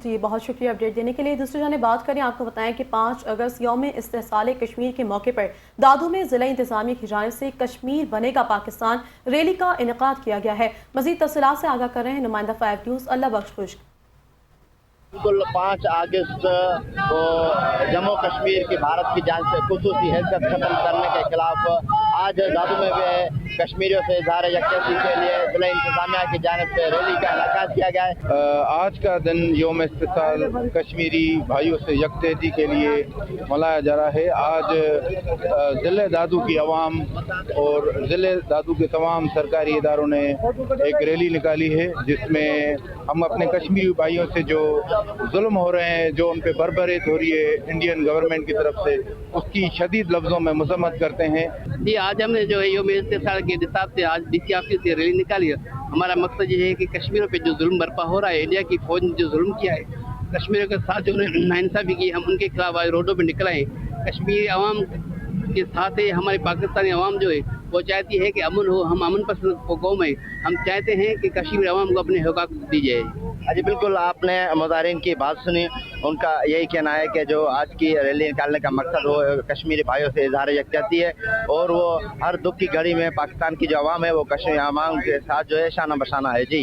جی بہت شکریہ اپڈیٹ دینے کے لیے۔ دوسری جانب بات کریں، آپ کو بتائیں کہ 5 اگست یوم استحصال کشمیر کے موقع پر دادو میں ضلع انتظامیہ کی جانب سے کشمیر بنے گا پاکستان ریلی کا انعقاد کیا گیا ہے۔ مزید تفصیلات سے آگاہ کر رہے ہیں نمائندہ 5 نیوز اللہ بخش خشک۔ بالکل 5 اگست کو جموں کشمیر کی بھارت کی جانب سے خصوصی حیثیت ختم کرنے کے خلاف آج دادو میں بھی کشمیریوں سے اظہار یکجہتی کے لیے ضلع انتظامیہ کی جانب سے ریلی کا انعقاد کیا گیا ہے۔ آج کا دن یوم استحصال کشمیری بھائیوں سے یکجہتی کے لیے منایا جا رہا ہے۔ آج ضلع دادو کی عوام اور ضلع دادو کے تمام سرکاری اداروں نے ایک ریلی نکالی ہے، جس میں ہم اپنے کشمیری بھائیوں سے جو ظلم ہو رہے ہیں، جو ان پہ بربریت ہو رہی ہے انڈین گورنمنٹ کی طرف سے، اس کی شدید لفظوں میں مذمت کرتے ہیں۔ جی آج ہم نے جو ہے یوم استحصال کے حساب سے آج ڈی سی آفس سے ریلی نکالی ہے۔ ہمارا مقصد یہ ہے کہ کشمیروں پہ جو ظلم برپا ہو رہا ہے، انڈیا کی فوج نے جو ظلم کیا ہے، کشمیروں کے ساتھ جو ناانصافی کی، ہم ان کے خلاف آج روڈوں پہ نکل آئے۔ کشمیری عوام کے ساتھ ہماری پاکستانی عوام جو ہے وہ چاہتی ہے کہ امن ہو، ہم امن پسند قوم ہیں، ہم چاہتے ہیں کہ کشمیری عوام کو اپنے حقوق دی جائے۔ جی بالکل، آپ نے مظاہرین کی بات سنی، ان کا یہی کہنا ہے کہ جو آج کی ریلی نکالنے کا مقصد وہ کشمیری بھائیوں سے اظہار یکجہتی ہے، اور وہ ہر دکھ کی گھڑی میں پاکستان کی جو عوام ہے وہ کشمیری عوام کے ساتھ جو ہے شانہ بشانہ ہے۔ جی